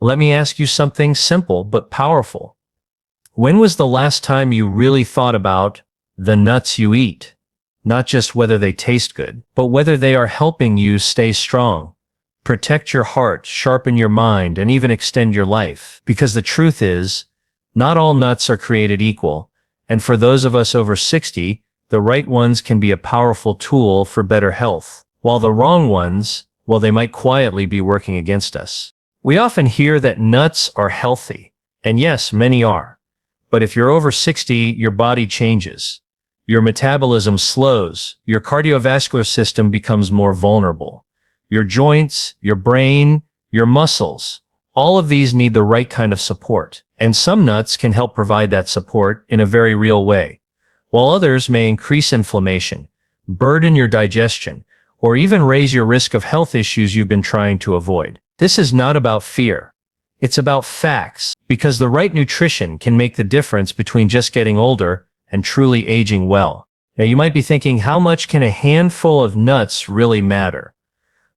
Let me ask you something simple but powerful. When was the last time you really thought about the nuts you eat? Not just whether they taste good, but whether they are helping you stay strong, protect your heart, sharpen your mind, and even extend your life. Because the truth is, not all nuts are created equal, and for those of us over 60, the right ones can be a powerful tool for better health, while the wrong ones, well, they might quietly be working against us. We often hear that nuts are healthy, and yes, many are. But if you're over 60, your body changes. Your metabolism slows, your cardiovascular system becomes more vulnerable. Your joints, your brain, your muscles, all of these need the right kind of support. And some nuts can help provide that support in a very real way, while others may increase inflammation, burden your digestion, or even raise your risk of health issues you've been trying to avoid. This is not about fear. It's about facts, because the right nutrition can make the difference between just getting older and truly aging well. Now you might be thinking, how much can a handful of nuts really matter?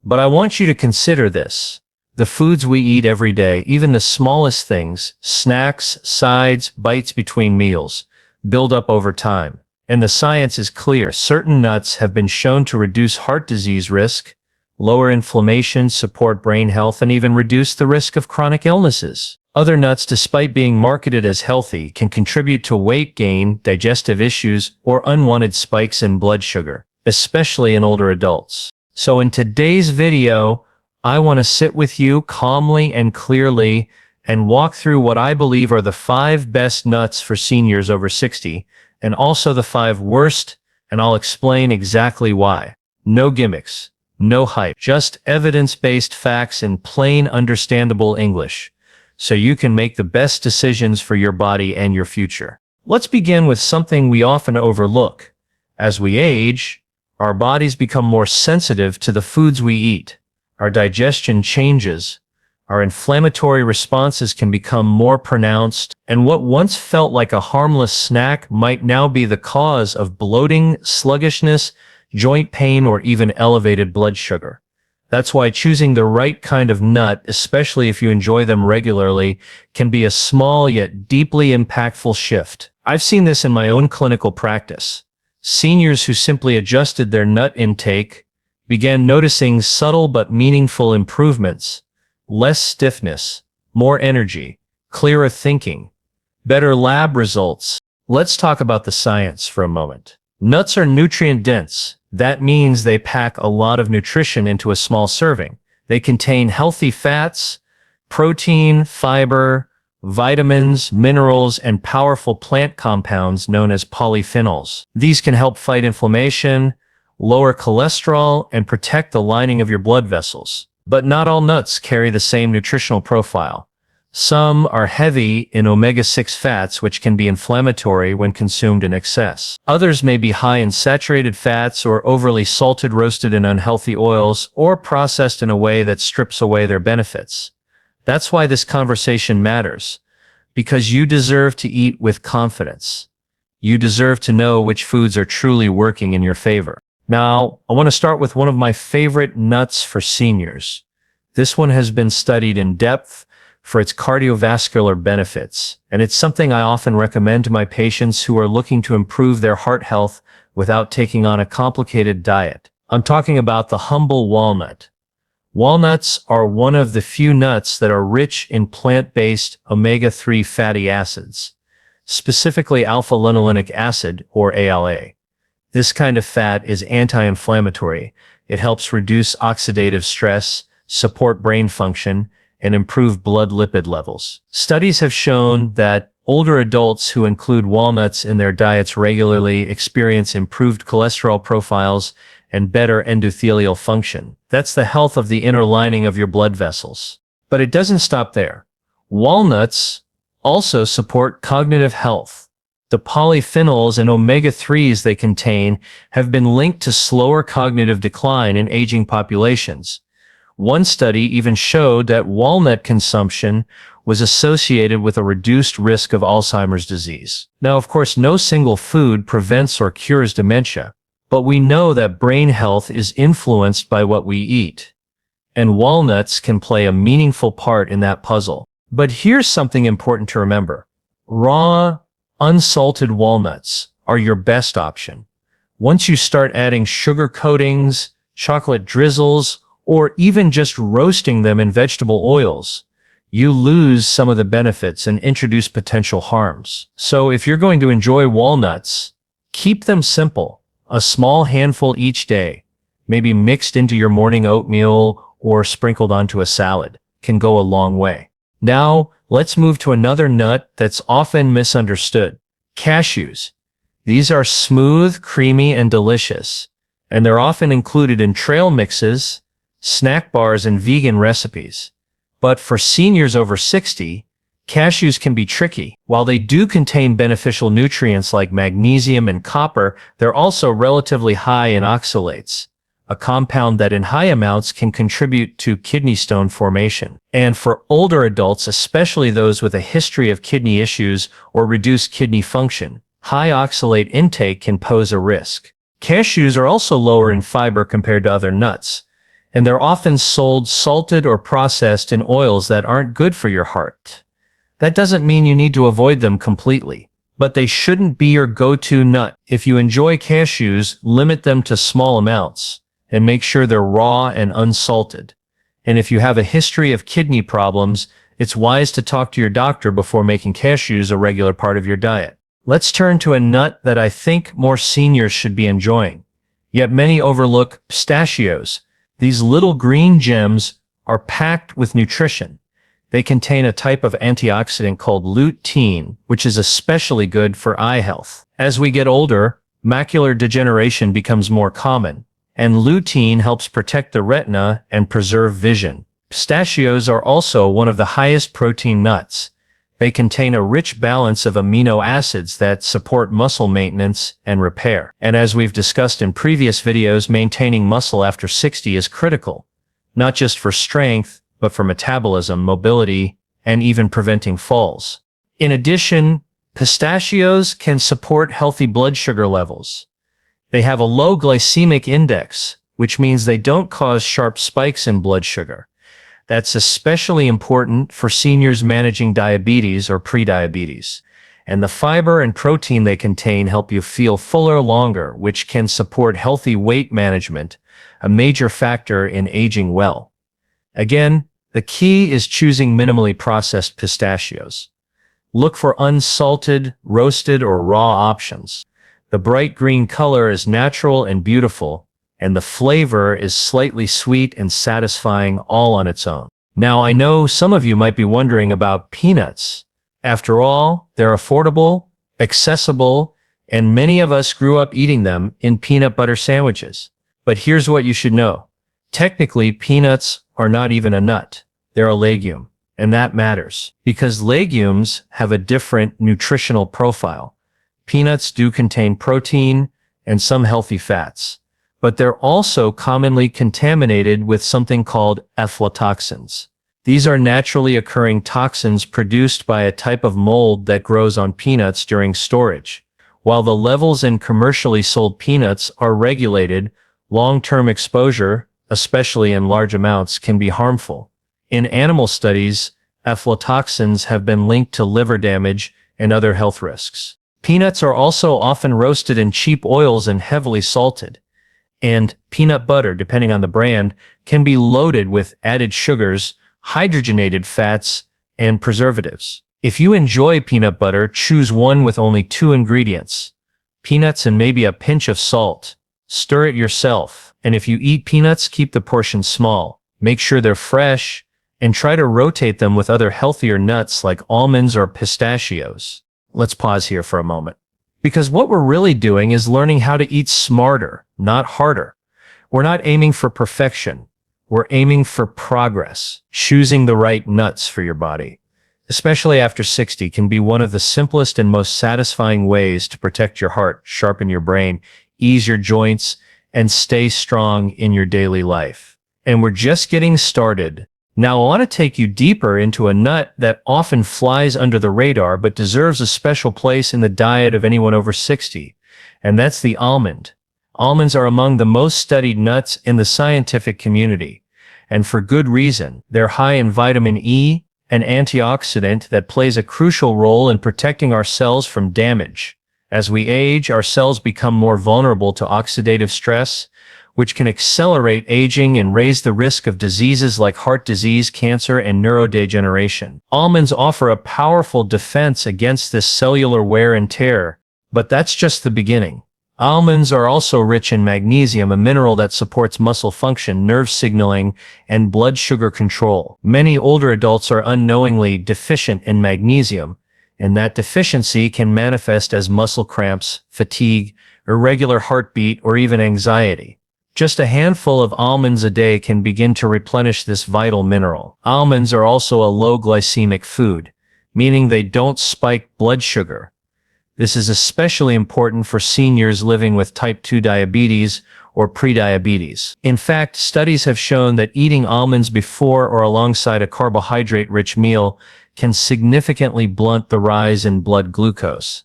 But I want you to consider this. The foods we eat every day, even the smallest things, snacks, sides, bites between meals, build up over time. And the science is clear. Certain nuts have been shown to reduce heart disease risk, lower inflammation, support brain health, and even reduce the risk of chronic illnesses. Other nuts, despite being marketed as healthy, can contribute to weight gain, digestive issues, or unwanted spikes in blood sugar, especially in older adults. So in today's video, I want to sit with you calmly and clearly and walk through what I believe are the 5 best nuts for seniors over 60, and also the 5 worst, and I'll explain exactly why. No gimmicks, no hype, just evidence-based facts in plain, understandable English, so you can make the best decisions for your body and your future. Let's begin with something we often overlook. As we age, our bodies become more sensitive to the foods we eat. Our digestion changes, our inflammatory responses can become more pronounced, and what once felt like a harmless snack might now be the cause of bloating, sluggishness, joint pain, or even elevated blood sugar. That's why choosing the right kind of nut, especially if you enjoy them regularly, can be a small yet deeply impactful shift. I've seen this in my own clinical practice. Seniors who simply adjusted their nut intake began noticing subtle but meaningful improvements: less stiffness, more energy, clearer thinking, better lab results. Let's talk about the science for a moment. Nuts are nutrient-dense. That means they pack a lot of nutrition into a small serving. They contain healthy fats, protein, fiber, vitamins, minerals, and powerful plant compounds known as polyphenols. These can help fight inflammation, lower cholesterol, and protect the lining of your blood vessels. But not all nuts carry the same nutritional profile. Some are heavy in omega-6 fats, which can be inflammatory when consumed in excess. Others may be high in saturated fats or overly salted, roasted in unhealthy oils, or processed in a way that strips away their benefits. That's why this conversation matters, because you deserve to eat with confidence. You deserve to know which foods are truly working in your favor. Now, I want to start with one of my favorite nuts for seniors. This one has been studied in depth for its cardiovascular benefits, and it's something I often recommend to my patients who are looking to improve their heart health without taking on a complicated diet. I'm talking about the humble walnut. Walnuts are one of the few nuts that are rich in plant-based omega-3 fatty acids, specifically alpha-linolenic acid, or ALA. This kind of fat is anti-inflammatory. It helps reduce oxidative stress, support brain function, and improve blood lipid levels. Studies have shown that older adults who include walnuts in their diets regularly experience improved cholesterol profiles and better endothelial function. That's the health of the inner lining of your blood vessels. But it doesn't stop there. Walnuts also support cognitive health. The polyphenols and omega-3s they contain have been linked to slower cognitive decline in aging populations. One study even showed that walnut consumption was associated with a reduced risk of Alzheimer's disease. Now, of course, no single food prevents or cures dementia, but we know that brain health is influenced by what we eat. and walnuts can play a meaningful part in that puzzle. But here's something important to remember. Raw, unsalted walnuts are your best option. Once you start adding sugar coatings, chocolate drizzles, or even just roasting them in vegetable oils, you lose some of the benefits and introduce potential harms. So if you're going to enjoy walnuts, keep them simple, a small handful each day, maybe mixed into your morning oatmeal or sprinkled onto a salad, can go a long way. Now, let's move to another nut that's often misunderstood. Cashews. These are smooth, creamy, and delicious, and they're often included in trail mixes, snack bars, and vegan recipes. But for seniors over 60, cashews can be tricky. While they do contain beneficial nutrients like magnesium and copper, they're also relatively high in oxalates, a compound that in high amounts can contribute to kidney stone formation. And for older adults, especially those with a history of kidney issues or reduced kidney function, high oxalate intake can pose a risk. Cashews are also lower in fiber compared to other nuts, and they're often sold salted or processed in oils that aren't good for your heart. That doesn't mean you need to avoid them completely, but they shouldn't be your go-to nut. If you enjoy cashews, limit them to small amounts and make sure they're raw and unsalted. And if you have a history of kidney problems, it's wise to talk to your doctor before making cashews a regular part of your diet. Let's turn to a nut that I think more seniors should be enjoying, yet many overlook: pistachios. These little green gems are packed with nutrition. They contain a type of antioxidant called lutein, which is especially good for eye health. As we get older, macular degeneration becomes more common, and lutein helps protect the retina and preserve vision. Pistachios are also one of the highest protein nuts. They contain a rich balance of amino acids that support muscle maintenance and repair. And as we've discussed in previous videos, maintaining muscle after 60 is critical, not just for strength, but for metabolism, mobility, and even preventing falls. In addition, pistachios can support healthy blood sugar levels. They have a low glycemic index, which means they don't cause sharp spikes in blood sugar. That's especially important for seniors managing diabetes or prediabetes. And the fiber and protein they contain help you feel fuller longer, which can support healthy weight management, a major factor in aging well. Again, the key is choosing minimally processed pistachios. Look for unsalted, roasted, or raw options. The bright green color is natural and beautiful, and the flavor is slightly sweet and satisfying all on its own. Now, I know some of you might be wondering about peanuts. After all, they're affordable, accessible, and many of us grew up eating them in peanut butter sandwiches. But here's what you should know. Technically, peanuts are not even a nut. They're a legume, and that matters, because legumes have a different nutritional profile. Peanuts do contain protein and some healthy fats, but they're also commonly contaminated with something called aflatoxins. These are naturally occurring toxins produced by a type of mold that grows on peanuts during storage. While the levels in commercially sold peanuts are regulated, long-term exposure, especially in large amounts, can be harmful. In animal studies, aflatoxins have been linked to liver damage and other health risks. Peanuts are also often roasted in cheap oils and heavily salted. And peanut butter, depending on the brand, can be loaded with added sugars, hydrogenated fats, and preservatives. If you enjoy peanut butter, choose one with only 2 ingredients: peanuts and maybe a pinch of salt. Stir it yourself, and if you eat peanuts, keep the portion small. Make sure they're fresh, and try to rotate them with other healthier nuts like almonds or pistachios. Let's pause here for a moment, because what we're really doing is learning how to eat smarter, not harder. We're not aiming for perfection. We're aiming for progress. Choosing the right nuts for your body, especially after 60, can be one of the simplest and most satisfying ways to protect your heart, sharpen your brain, ease your joints, and stay strong in your daily life. And we're just getting started. Now I want to take you deeper into a nut that often flies under the radar but deserves a special place in the diet of anyone over 60, and that's the almond. Almonds are among the most studied nuts in the scientific community. And for good reason. They're high in vitamin E, an antioxidant that plays a crucial role in protecting our cells from damage. As we age, our cells become more vulnerable to oxidative stress, which can accelerate aging and raise the risk of diseases like heart disease, cancer, and neurodegeneration. Almonds offer a powerful defense against this cellular wear and tear, but that's just the beginning. Almonds are also rich in magnesium, a mineral that supports muscle function, nerve signaling, and blood sugar control. Many older adults are unknowingly deficient in magnesium, and that deficiency can manifest as muscle cramps, fatigue, irregular heartbeat, or even anxiety. Just a handful of almonds a day can begin to replenish this vital mineral. Almonds are also a low glycemic food, meaning they don't spike blood sugar. This is especially important for seniors living with type 2 diabetes or prediabetes. In fact, studies have shown that eating almonds before or alongside a carbohydrate-rich meal can significantly blunt the rise in blood glucose.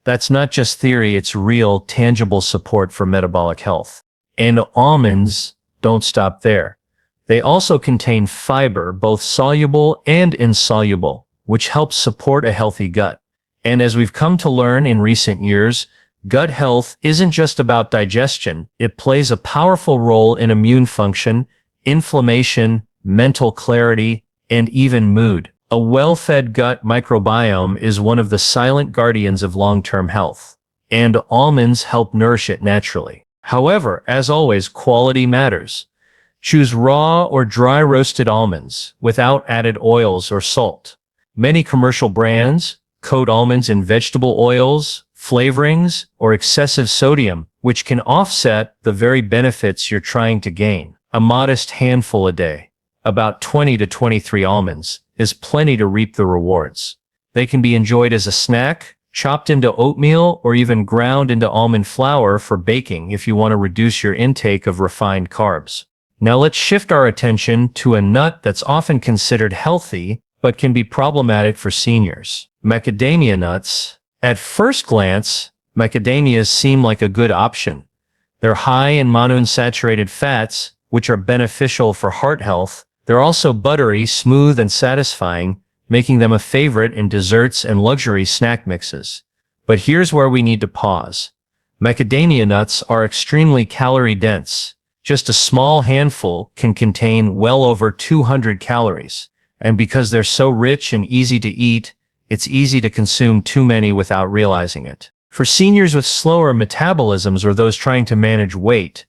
That's not just theory, it's real, tangible support for metabolic health. And almonds don't stop there. They also contain fiber, both soluble and insoluble, which helps support a healthy gut. And as we've come to learn in recent years, gut health isn't just about digestion. It plays a powerful role in immune function, inflammation, mental clarity, and even mood. A well-fed gut microbiome is one of the silent guardians of long-term health, and almonds help nourish it naturally. However, as always, quality matters. Choose raw or dry roasted almonds without added oils or salt. Many commercial brands coat almonds in vegetable oils, flavorings, or excessive sodium, which can offset the very benefits you're trying to gain. A modest handful a day, about 20 to 23 almonds, is plenty to reap the rewards. They can be enjoyed as a snack, chopped into oatmeal, or even ground into almond flour for baking if you want to reduce your intake of refined carbs. Now let's shift our attention to a nut that's often considered healthy, but can be problematic for seniors. Macadamia nuts. At first glance, macadamias seem like a good option. They're high in monounsaturated fats, which are beneficial for heart health. They're also buttery, smooth, and satisfying, making them a favorite in desserts and luxury snack mixes. But here's where we need to pause. Macadamia nuts are extremely calorie-dense. Just a small handful can contain well over 200 calories. And because they're so rich and easy to eat, it's easy to consume too many without realizing it. For seniors with slower metabolisms or those trying to manage weight,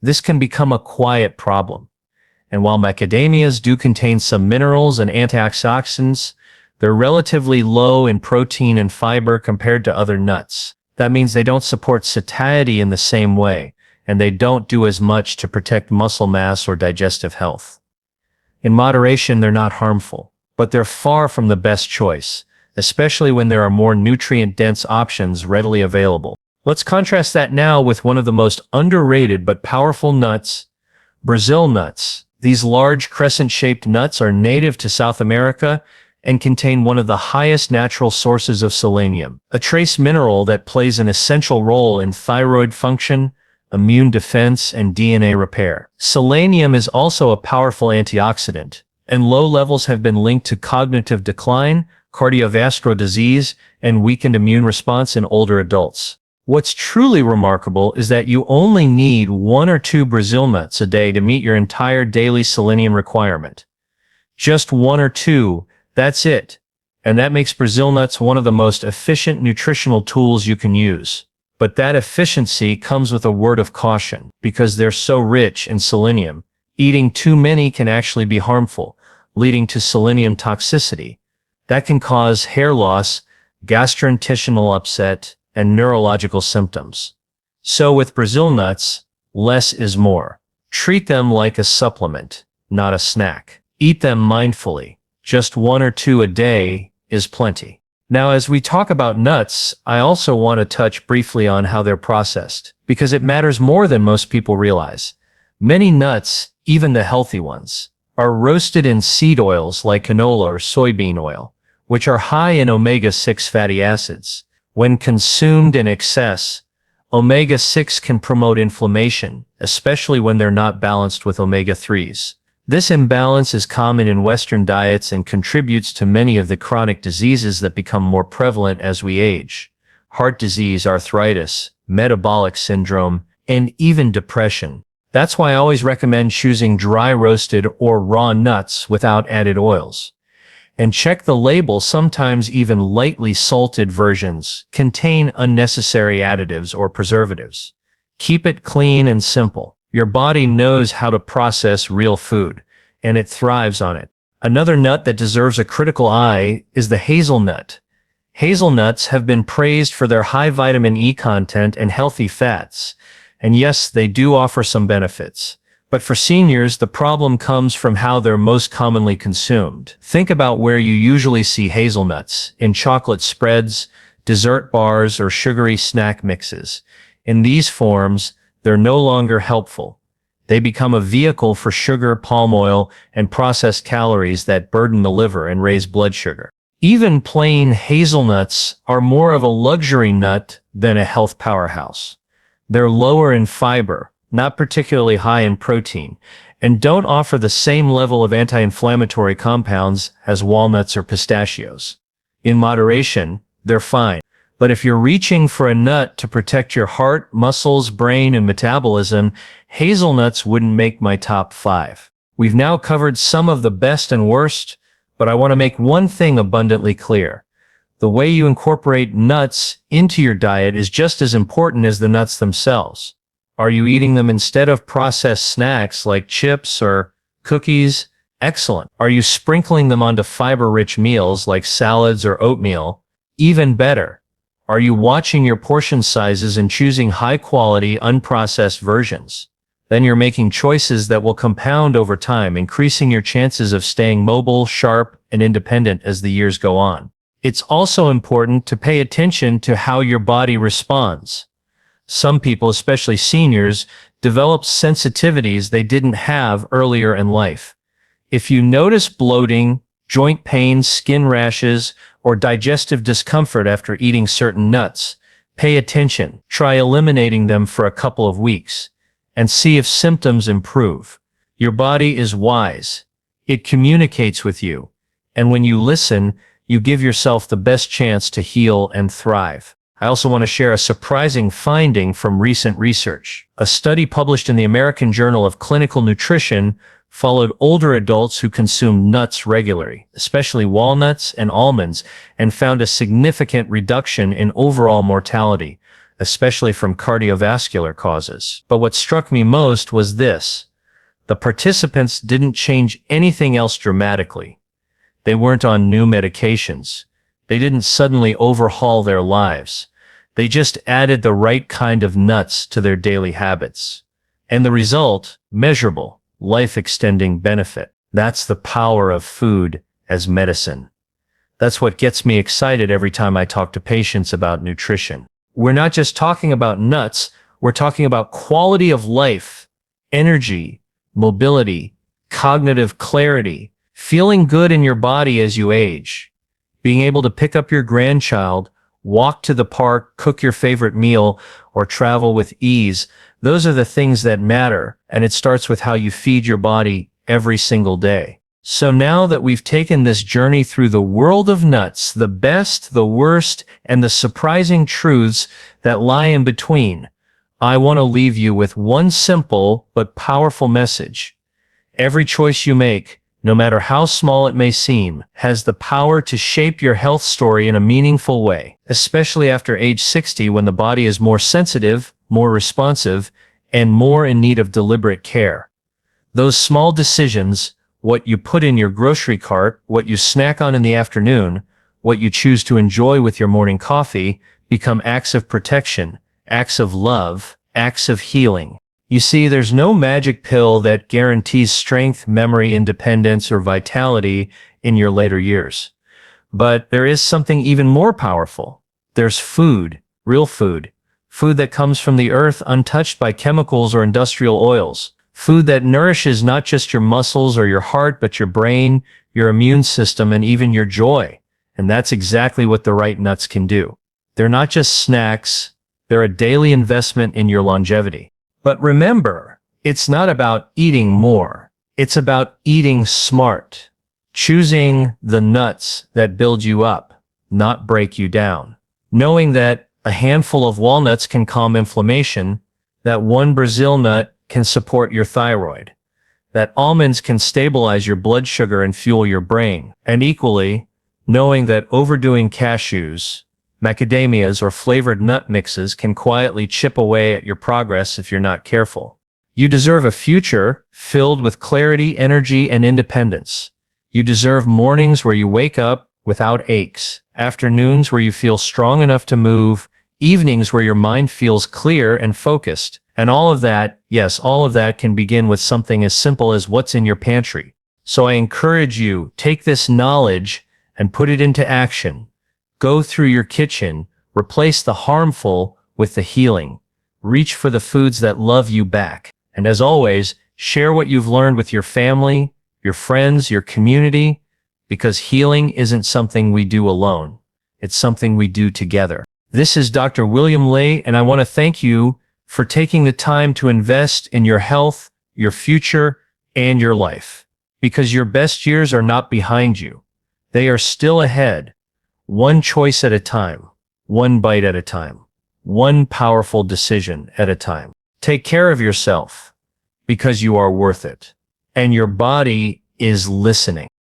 this can become a quiet problem. And while macadamias do contain some minerals and antioxidants, they're relatively low in protein and fiber compared to other nuts. That means they don't support satiety in the same way, and they don't do as much to protect muscle mass or digestive health. In moderation, they're not harmful, but they're far from the best choice, especially when there are more nutrient-dense options readily available. Let's contrast that now with one of the most underrated but powerful nuts, Brazil nuts. These large crescent-shaped nuts are native to South America and contain one of the highest natural sources of selenium, a trace mineral that plays an essential role in thyroid function, immune defense, and DNA repair. Selenium is also a powerful antioxidant, and low levels have been linked to cognitive decline, cardiovascular disease, and weakened immune response in older adults. What's truly remarkable is that you only need 1 or 2 Brazil nuts a day to meet your entire daily selenium requirement. Just 1 or 2, that's it. And that makes Brazil nuts one of the most efficient nutritional tools you can use. But that efficiency comes with a word of caution. Because they're so rich in selenium, eating too many can actually be harmful, leading to selenium toxicity. That can cause hair loss, gastrointestinal upset, and neurological symptoms. So with Brazil nuts, less is more. Treat them like a supplement, not a snack. Eat them mindfully. Just 1 or 2 a day is plenty. Now, as we talk about nuts, I also want to touch briefly on how they're processed, because it matters more than most people realize. Many nuts, even the healthy ones, are roasted in seed oils like canola or soybean oil, which are high in omega-6 fatty acids. When consumed in excess, omega-6 can promote inflammation, especially when they're not balanced with omega-3s. This imbalance is common in Western diets and contributes to many of the chronic diseases that become more prevalent as we age. Heart disease, arthritis, metabolic syndrome, and even depression. That's why I always recommend choosing dry roasted or raw nuts without added oils. And check the label. Sometimes even lightly salted versions contain unnecessary additives or preservatives. Keep it clean and simple. Your body knows how to process real food, and it thrives on it. Another nut that deserves a critical eye is the hazelnut. Hazelnuts have been praised for their high vitamin E content and healthy fats. And yes, they do offer some benefits. But for seniors, the problem comes from how they're most commonly consumed. Think about where you usually see hazelnuts: in chocolate spreads, dessert bars, or sugary snack mixes. In these forms, they're no longer helpful. They become a vehicle for sugar, palm oil, and processed calories that burden the liver and raise blood sugar. Even plain hazelnuts are more of a luxury nut than a health powerhouse. They're lower in fiber, not particularly high in protein, and don't offer the same level of anti-inflammatory compounds as walnuts or pistachios. In moderation, they're fine. But if you're reaching for a nut to protect your heart, muscles, brain, and metabolism, hazelnuts wouldn't make my top 5. We've now covered some of the best and worst, but I want to make one thing abundantly clear. The way you incorporate nuts into your diet is just as important as the nuts themselves. Are you eating them instead of processed snacks like chips or cookies? Excellent. Are you sprinkling them onto fiber-rich meals like salads or oatmeal? Even better. Are you watching your portion sizes and choosing high-quality, unprocessed versions? Then you're making choices that will compound over time, increasing your chances of staying mobile, sharp, and independent as the years go on. It's also important to pay attention to how your body responds. Some people, especially seniors, develop sensitivities they didn't have earlier in life. If you notice bloating, joint pain, skin rashes, or digestive discomfort after eating certain nuts, pay attention. Try eliminating them for a couple of weeks and see if symptoms improve. Your body is wise. It communicates with you, and when you listen, you give yourself the best chance to heal and thrive. I also want to share a surprising finding from recent research. A study published in the American Journal of Clinical Nutrition followed older adults who consumed nuts regularly, especially walnuts and almonds, and found a significant reduction in overall mortality, especially from cardiovascular causes. But what struck me most was this: the participants didn't change anything else dramatically. They weren't on new medications. They didn't suddenly overhaul their lives. They just added the right kind of nuts to their daily habits. And the result? Measurable, life-extending benefit. That's the power of food as medicine. That's what gets me excited every time I talk to patients about nutrition. We're not just talking about nuts, we're talking about quality of life, energy, mobility, cognitive clarity, feeling good in your body as you age, being able to pick up your grandchild, walk to the park, cook your favorite meal, or travel with ease. Those are the things that matter, and it starts with how you feed your body every single day. So now that we've taken this journey through the world of nuts, the best, the worst, and the surprising truths that lie in between, I want to leave you with one simple but powerful message. Every choice you make, no matter how small it may seem, has the power to shape your health story in a meaningful way, especially after age 60 when the body is more sensitive, more responsive, and more in need of deliberate care. Those small decisions, what you put in your grocery cart, what you snack on in the afternoon, what you choose to enjoy with your morning coffee, become acts of protection, acts of love, acts of healing. You see, there's no magic pill that guarantees strength, memory, independence, or vitality in your later years. But there is something even more powerful. There's food, real food. Food that comes from the earth untouched by chemicals or industrial oils. Food that nourishes not just your muscles or your heart, but your brain, your immune system, and even your joy. And that's exactly what the right nuts can do. They're not just snacks, they're a daily investment in your longevity. But remember, it's not about eating more. It's about eating smart, choosing the nuts that build you up, not break you down. Knowing that a handful of walnuts can calm inflammation, that one Brazil nut can support your thyroid, that almonds can stabilize your blood sugar and fuel your brain, and equally, knowing that overdoing cashews, macadamias, or flavored nut mixes can quietly chip away at your progress if you're not careful. You deserve a future filled with clarity, energy, and independence. You deserve mornings where you wake up without aches, afternoons where you feel strong enough to move, evenings where your mind feels clear and focused. And all of that, yes, all of that can begin with something as simple as what's in your pantry. So I encourage you, take this knowledge and put it into action. Go through your kitchen, replace the harmful with the healing. Reach for the foods that love you back. And as always, share what you've learned with your family, your friends, your community, because healing isn't something we do alone. It's something we do together. This is Dr. William Lay, and I want to thank you for taking the time to invest in your health, your future, and your life. Because your best years are not behind you. They are still ahead. One choice at a time, one bite at a time, one powerful decision at a time. Take care of yourself, because you are worth it. And your body is listening.